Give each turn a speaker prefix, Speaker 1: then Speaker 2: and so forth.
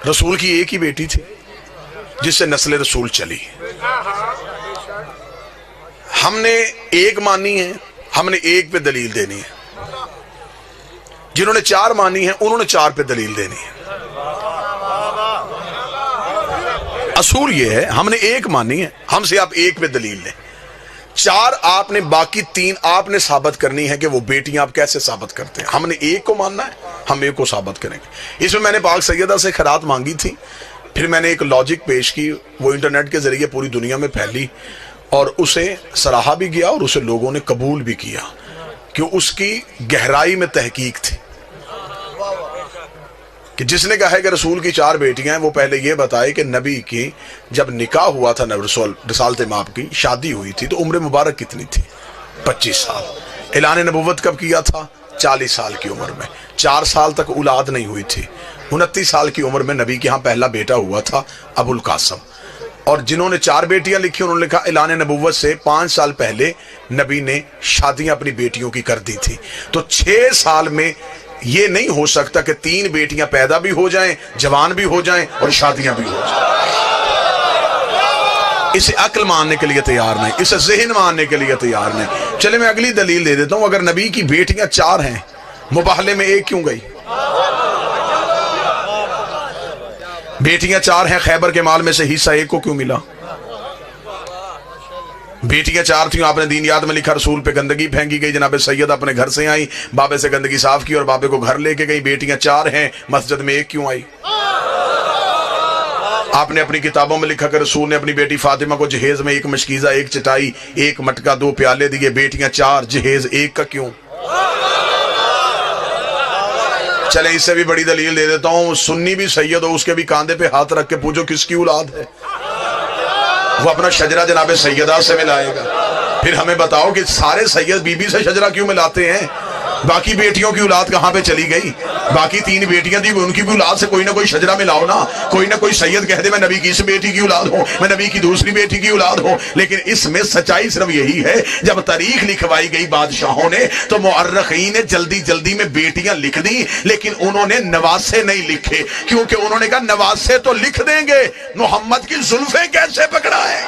Speaker 1: رسول کی ایک ہی بیٹی تھی جس سے نسل رسول چلی. ہم نے ایک مانی ہے، ہم نے ایک پہ دلیل دینی ہے. جنہوں نے چار مانی ہے انہوں نے چار پہ دلیل دینی ہے. اصول یہ ہے ہم نے ایک مانی ہے، ہم سے آپ ایک پہ دلیل لیں. چار آپ نے، باقی تین آپ نے ثابت کرنی ہے کہ وہ بیٹیاں آپ کیسے ثابت کرتے ہیں. ہم نے ایک کو ماننا ہے، ہم ایک کو ثابت کریں گے. اس میں نے پاک سیدہ سے خیرات مانگی تھی، پھر میں نے ایک لاجک پیش کی، وہ انٹرنیٹ کے ذریعے پوری دنیا میں پھیلی اور اسے سراہا بھی گیا اور اسے لوگوں نے قبول بھی کیا کہ اس کی گہرائی میں تحقیق تھی. کہ جس نے کہا ہے کہ رسول کی چار بیٹیاں ہیں وہ پہلے یہ بتائے کہ نبی کی جب نکاح ہوا تھا، رسالت مآب کی شادی ہوئی تھی تو عمر مبارک کتنی تھی؟ 25 سال. اعلان نبوت کب کیا تھا؟ 40 سال کی عمر میں. 4 سال تک اولاد نہیں ہوئی تھی. 29 سال کی عمر میں نبی کے ہاں پہلا بیٹا ہوا تھا ابو القاسم. اور جنہوں نے چار بیٹیاں لکھی انہوں نے لکھا اعلان نبوت سے 5 سال پہلے نبی نے شادیاں اپنی بیٹیوں کی کر دی تھی. تو 6 سال میں یہ نہیں ہو سکتا کہ 3 بیٹیاں پیدا بھی ہو جائیں، جوان بھی ہو جائیں اور شادیاں بھی ہو جائیں. اسے عقل ماننے کے لیے تیار نہیں، اسے ذہن ماننے کے لیے تیار نہیں. چلے میں اگلی دلیل دے دیتا ہوں. اگر نبی کی بیٹیاں 4 ہیں، مباہلے میں ایک کیوں گئی؟ بیٹیاں 4 ہیں، خیبر کے مال میں سے حصہ ایک کو کیوں ملا؟ بیٹیاں 4 تھیں. آپ نے دین یاد میں لکھا رسول پہ گندگی پھینکی گئی، جناب سید اپنے گھر سے آئی، بابے سے گندگی صاف کی اور بابے کو گھر لے کے گئی. بیٹیاں 4 ہیں، مسجد میں ایک کیوں آئی؟ آپ نے اپنی کتابوں میں لکھا کہ رسول نے اپنی بیٹی فاطمہ کو جہیز میں 1 مشکیزہ، 1 چٹائی، 1 مٹکا، 2 پیالے دیے. بیٹیاں 4، جہیز 1 کا کیوں؟ چلیں اس سے بھی بڑی دلیل دے دیتا ہوں. سنی بھی سید ہو، اس کے بھی کاندھے پہ ہاتھ رکھ کے پوچھو کس کی اولاد ہے، وہ اپنا شجرہ جناب سیدہ سے ملائے گا. پھر ہمیں بتاؤ کہ سارے سید بی بی سے شجرہ کیوں ملاتے ہیں؟ باقی بیٹیوں کی اولاد کہاں پہ چلی گئی؟ باقی 3 بیٹیاں تھی، ان کی بھی اولاد سے کوئی نہ کوئی شجرہ ملاؤ نا. کوئی نہ کوئی سید کہہ دے میں نبی کی اس بیٹی کی اولاد ہوں، میں نبی کی دوسری بیٹی کی اولاد ہوں. لیکن اس میں سچائی صرف یہی ہے، جب تاریخ لکھوائی گئی بادشاہوں نے تو مؤرخین نے جلدی جلدی میں بیٹیاں لکھ دی، لیکن انہوں نے نواسے نہیں لکھے، کیونکہ انہوں نے کہا نواسے تو لکھ دیں گے، محمد کی زلفیں کیسے پکڑا ہے.